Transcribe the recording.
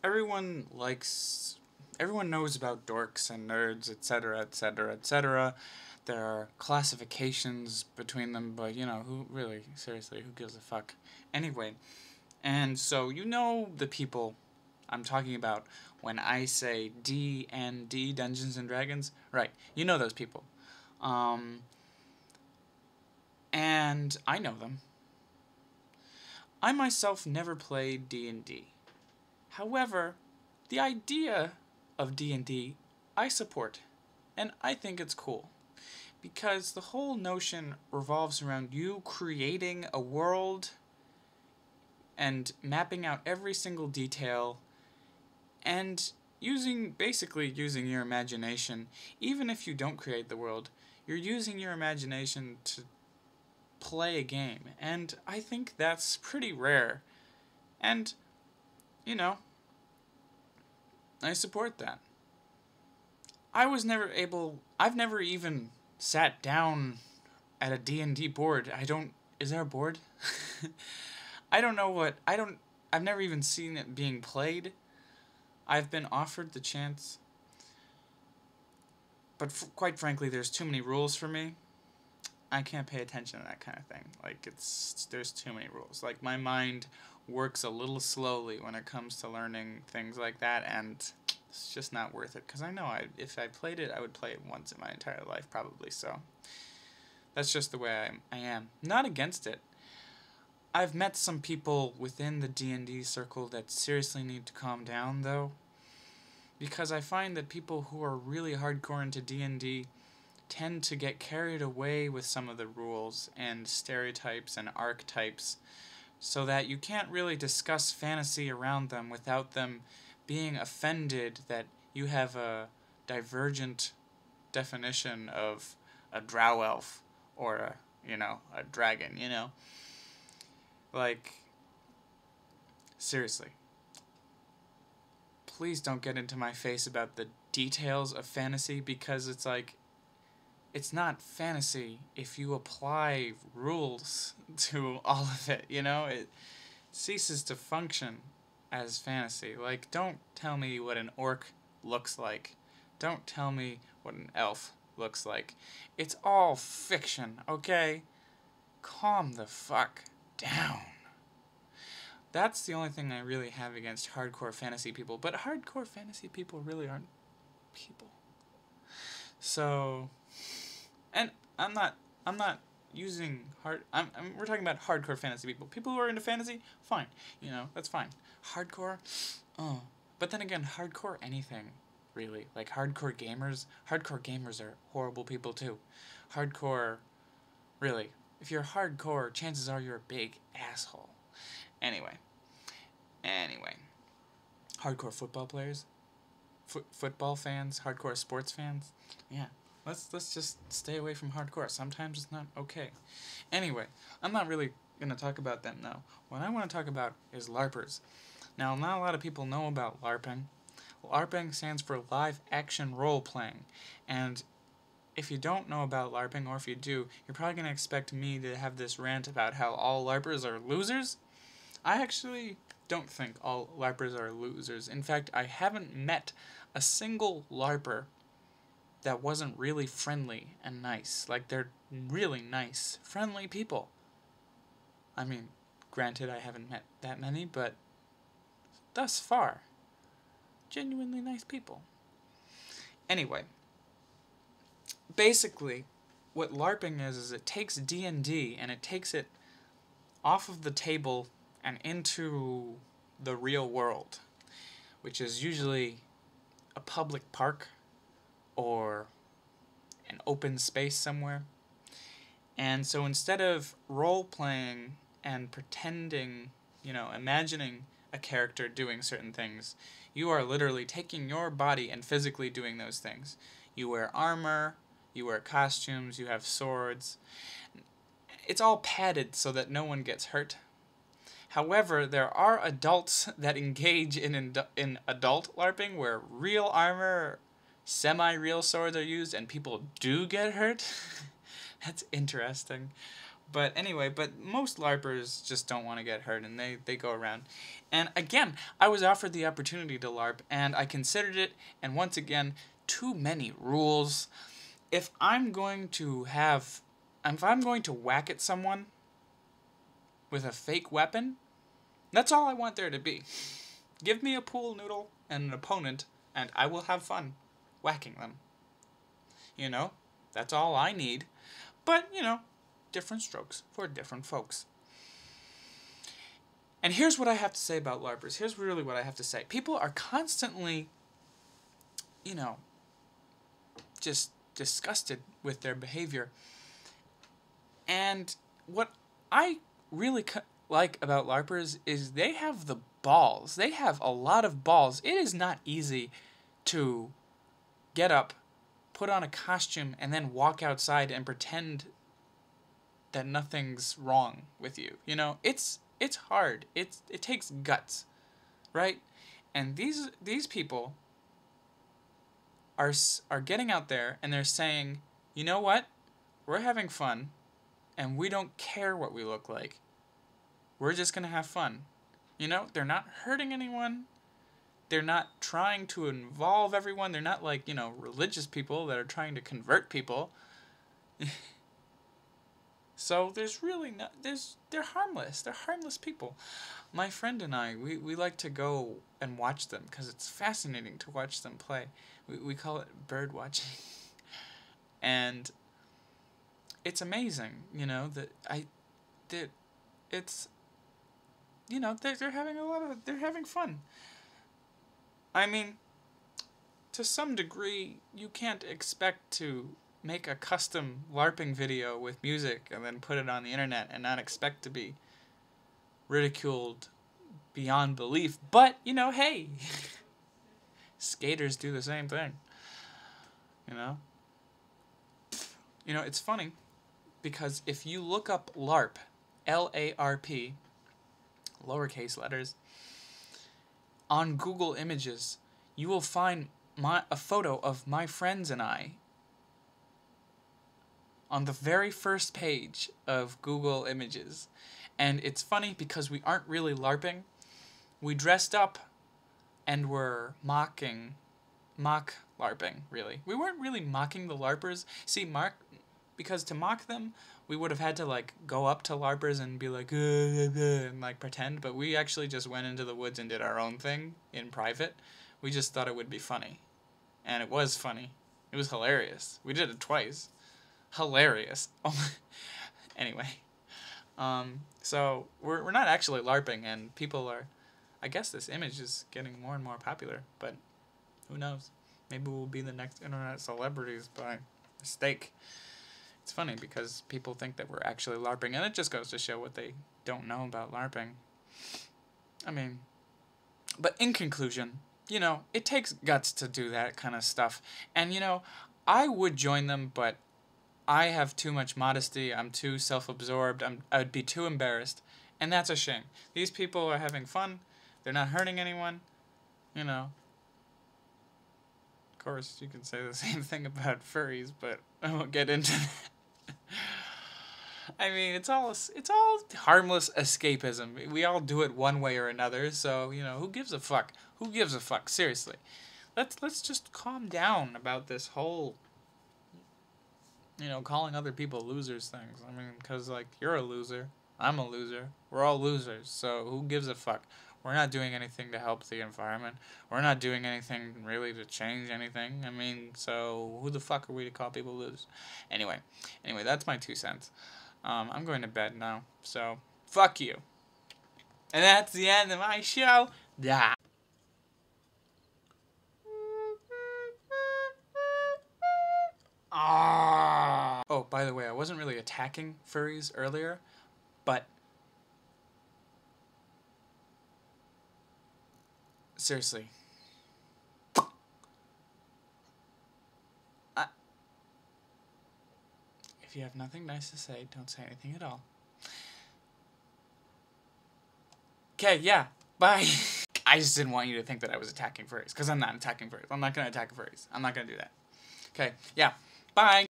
everyone knows about dorks and nerds, etc., etc., etc. There are classifications between them, but seriously, who gives a fuck? Anyway, and so you know the people I'm talking about when I say D&D, Dungeons and Dragons, right? You know those people. And I know them. I myself never played D&D. However, the idea of D&D I support, and I think it's cool. Because the whole notion revolves around you creating a world and mapping out every single detail and basically using your imagination. Even if you don't create the world, you're using your imagination to play a game, and I think that's pretty rare. And I support that. I've never even sat down at a D&D board. Is there a board? I've never even seen it being played. I've been offered the chance, but quite frankly, there's too many rules for me. I can't pay attention to that kind of thing. There's too many rules. My mind works a little slowly when it comes to learning things like that, and it's just not worth it. Because I know if I played it, I would play it once in my entire life, probably. So that's just the way I am. Not against it. I've met some people within the D&D circle that seriously need to calm down, though. Because I find that people who are really hardcore into D&D tend to get carried away with some of the rules and stereotypes and archetypes, so that you can't really discuss fantasy around them without them being offended that you have a divergent definition of a drow elf or a dragon, seriously. Please don't get into my face about the details of fantasy, because it's not fantasy if you apply rules to all of it, It ceases to function as fantasy. Don't tell me what an orc looks like. Don't tell me what an elf looks like. It's all fiction, okay? Calm the fuck down. That's the only thing I really have against hardcore fantasy people. But hardcore fantasy people really aren't people. So, and I'm not using we're talking about hardcore fantasy people. People who are into fantasy, fine. That's fine. Hardcore, but then again, hardcore anything, really. Hardcore gamers are horrible people too. Hardcore, really. If you're hardcore, chances are you're a big asshole. Anyway. Hardcore football players, football fans, hardcore sports fans. Yeah. Let's just stay away from hardcore. Sometimes it's not okay. Anyway, I'm not really going to talk about them now. What I want to talk about is LARPers. Now, not a lot of people know about LARPing. LARPing stands for live action role playing. And if you don't know about LARPing, or if you do, you're probably going to expect me to have this rant about how all LARPers are losers. I actually don't think all LARPers are losers. In fact, I haven't met a single LARPer that wasn't really friendly and nice. They're really nice, friendly people. I mean, granted, I haven't met that many, but thus far, genuinely nice people. Anyway, basically, what LARPing is it takes D&D and it takes it off of the table and into the real world, which is usually a public park or an open space somewhere. And so instead of role-playing and pretending, imagining a character doing certain things, you are literally taking your body and physically doing those things. You wear armor, you wear costumes, you have swords. It's all padded so that no one gets hurt. However, there are adults that engage in adult LARPing where real armor, semi-real swords are used and people do get hurt. That's interesting. But anyway, but most LARPers just don't want to get hurt, and they go around. And again, I was offered the opportunity to LARP, and I considered it, and once again, too many rules. If I'm going to whack at someone with a fake weapon, that's all I want there to be. Give me a pool noodle and an opponent, and I will have fun whacking them. You know, that's all I need. But, you know, different strokes for different folks. And here's what I have to say about LARPers. Here's really what I have to say. People are constantly, you know, just disgusted with their behavior. And what I really like about LARPers is they have the balls. They have a lot of balls. It is not easy to get up, put on a costume, and then walk outside and pretend that nothing's wrong with you. You know, it's hard. It takes guts, right? And these people are getting out there and they're saying, you know what? We're having fun, and we don't care what we look like. We're just gonna have fun. You know, they're not hurting anyone. They're not trying to involve everyone. They're not like, you know, religious people that are trying to convert people. So there's really not, they're harmless. They're harmless people. My friend and I, we like to go and watch them because it's fascinating to watch them play. We call it bird watching. And it's amazing, you know, it's, you know, they're having they're having fun. I mean, to some degree, you can't expect to make a custom LARPing video with music and then put it on the internet and not expect to be ridiculed beyond belief. But, you know, hey, skaters do the same thing, you know? You know, it's funny because if you look up LARP, L-A-R-P, lowercase letters, on Google Images, you will find a photo of my friends and I on the very first page of Google Images. And it's funny because we aren't really LARPing. We dressed up and were mock LARPing, really. We weren't really mocking the LARPers. See, because to mock them, we would have had to, like, go up to LARPers and be like, and, like, pretend. But we actually just went into the woods and did our own thing in private. We just thought it would be funny. And it was funny. It was hilarious. We did it twice. Hilarious. Anyway. So, we're not actually LARPing, and people are... I guess this image is getting more and more popular, but who knows? Maybe we'll be the next internet celebrities by mistake. It's funny because people think that we're actually LARPing, and it just goes to show what they don't know about LARPing. I mean, but in conclusion, you know, it takes guts to do that kind of stuff. And, you know, I would join them, but I have too much modesty. I'm too self-absorbed. I'd be too embarrassed. And that's a shame. These people are having fun. They're not hurting anyone. You know. Of course, you can say the same thing about furries, but I won't get into that. I mean, it's all harmless escapism. We all do it one way or another, so, you know, who gives a fuck? Who gives a fuck? Seriously. Let's just calm down about this whole, you know, calling other people losers things. I mean, because, like, you're a loser. I'm a loser. We're all losers, so who gives a fuck? We're not doing anything to help the environment. We're not doing anything really to change anything. I mean, so who the fuck are we to call people losers? Anyway, that's my 2 cents. I'm going to bed now, so fuck you. And that's the end of my show. Yeah. Oh, by the way, I wasn't really attacking furries earlier, but seriously. If you have nothing nice to say, don't say anything at all. Okay, yeah, bye. I just didn't want you to think that I was attacking furries, because I'm not attacking furries. I'm not going to attack furries. I'm not going to do that. Okay, yeah, bye.